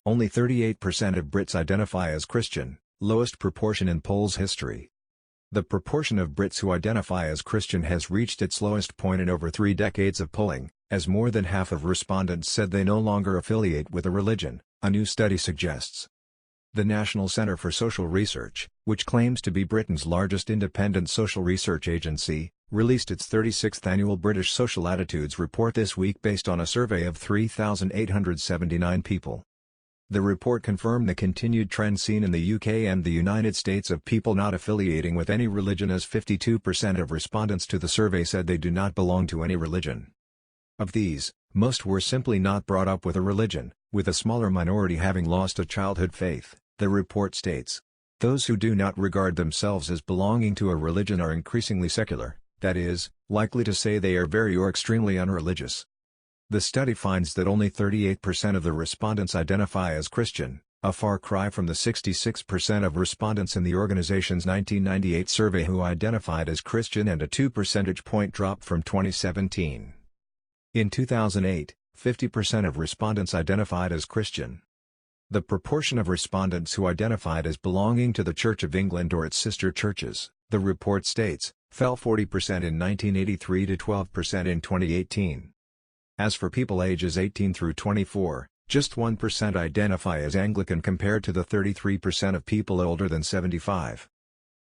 Only 38% of Brits identify as Christian, lowest proportion in polls history. The proportion of Brits who identify as Christian has reached its lowest point in over 3 decades of polling, as more than half of respondents said they no longer affiliate with a religion, a new study suggests. The National Centre for Social Research, which claims to be Britain's largest independent social research agency, released its 36th annual British Social Attitudes report this week based on a survey of 3,879 people. The report confirmed the continued trend seen in the UK and the United States of people not affiliating with any religion, as 52% of respondents to the survey said they do not belong to any religion. Of these, most were simply not brought up with a religion, with a smaller minority having lost a childhood faith, the report states. Those who do not regard themselves as belonging to a religion are increasingly secular, that is, likely to say they are very or extremely unreligious. The study finds that only 38% of the respondents identify as Christian, a far cry from the 66% of respondents in the organization's 1998 survey who identified as Christian, and a 2 percentage point drop from 2017. In 2008, 50% of respondents identified as Christian. The proportion of respondents who identified as belonging to the Church of England or its sister churches, the report states, fell 40% in 1983 to 12% in 2018. As for people ages 18 through 24, just 1% identify as Anglican compared to the 33% of people older than 75.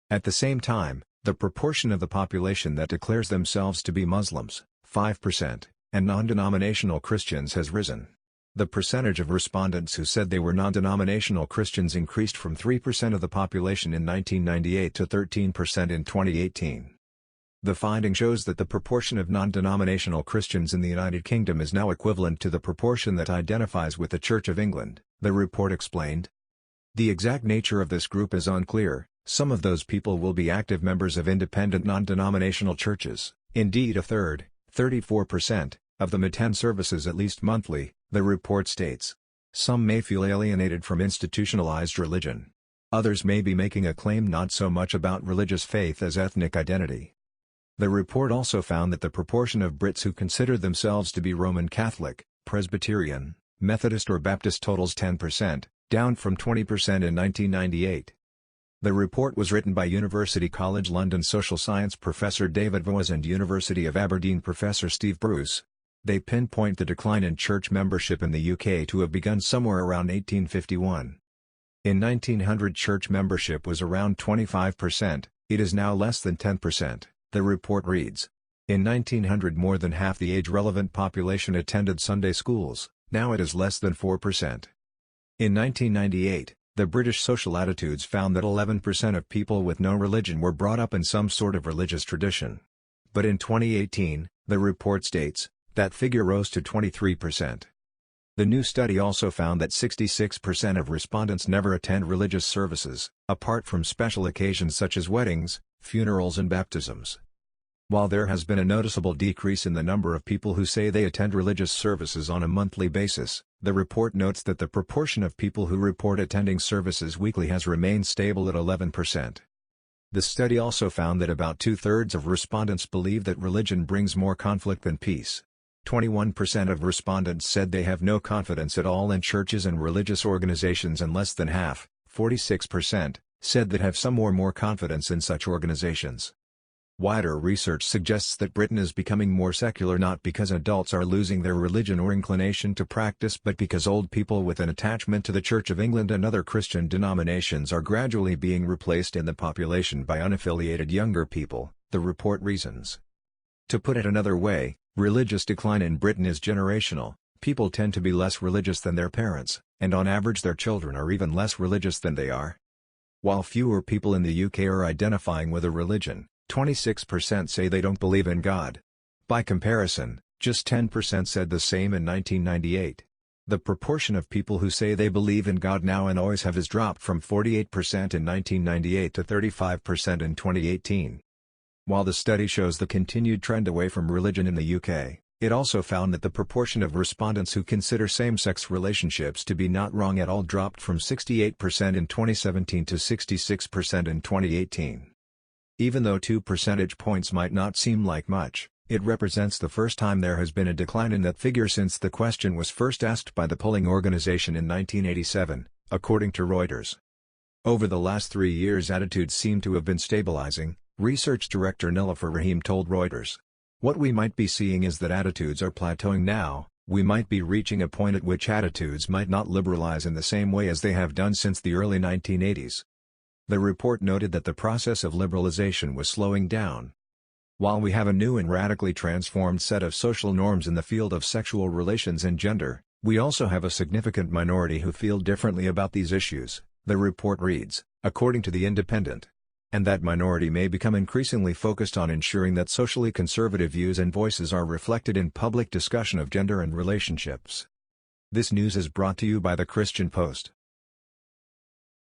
At the same time, the proportion of the population that declares themselves to be Muslims, 5%, and non-denominational Christians has risen. The percentage of respondents who said they were non-denominational Christians increased from 3% of the population in 1998 to 13% in 2018. The finding shows that the proportion of non-denominational Christians in the United Kingdom is now equivalent to the proportion that identifies with the Church of England, the report explained. The exact nature of this group is unclear. Some of those people will be active members of independent non-denominational churches, indeed a third, 34%, of them attend services at least monthly, the report states. Some may feel alienated from institutionalized religion. Others may be making a claim not so much about religious faith as ethnic identity. The report also found that the proportion of Brits who consider themselves to be Roman Catholic, Presbyterian, Methodist or Baptist totals 10%, down from 20% in 1998. The report was written by University College London social science professor David Voas and University of Aberdeen professor Steve Bruce. They pinpoint the decline in church membership in the UK to have begun somewhere around 1851. In 1900 church membership was around 25%, it is now less than 10%. The report reads. In 1900 more than half the age-relevant population attended Sunday schools, now it is less than 4%. In 1998, the British Social Attitudes found that 11% of people with no religion were brought up in some sort of religious tradition. But in 2018, the report states, that figure rose to 23%. The new study also found that 66% of respondents never attend religious services, apart from special occasions such as weddings, funerals and baptisms. While there has been a noticeable decrease in the number of people who say they attend religious services on a monthly basis, the report notes that the proportion of people who report attending services weekly has remained stable at 11%. The study also found that about 2/3 of respondents believe that religion brings more conflict than peace. 21% of respondents said they have no confidence at all in churches and religious organizations, and less than half, 46%, said that have some or more confidence in such organizations. Wider research suggests that Britain is becoming more secular not because adults are losing their religion or inclination to practice, but because old people with an attachment to the Church of England and other Christian denominations are gradually being replaced in the population by unaffiliated younger people, the report reasons. To put it another way, religious decline in Britain is generational. People tend to be less religious than their parents, and on average their children are even less religious than they are. While fewer people in the UK are identifying with a religion, 26% say they don't believe in God. By comparison, just 10% said the same in 1998. The proportion of people who say they believe in God now and always have has dropped from 48% in 1998 to 35% in 2018. While the study shows the continued trend away from religion in the UK, it also found that the proportion of respondents who consider same-sex relationships to be not wrong at all dropped from 68% in 2017 to 66% in 2018. Even though 2 percentage points might not seem like much, It represents the first time there has been a decline in that figure since the question was first asked by the polling organization in 1987, according to Reuters. Over the last 3 years attitudes seem to have been stabilizing, research director Niloufar Rahim told Reuters. What we might be seeing is that attitudes are plateauing now. We might be reaching a point at which attitudes might not liberalize in the same way as they have done since the early 1980s. The report noted that the process of liberalization was slowing down. While we have a new and radically transformed set of social norms in the field of sexual relations and gender, we also have a significant minority who feel differently about these issues, the report reads, according to The Independent. And that minority may become increasingly focused on ensuring that socially conservative views and voices are reflected in public discussion of gender and relationships. This news is brought to you by The Christian Post.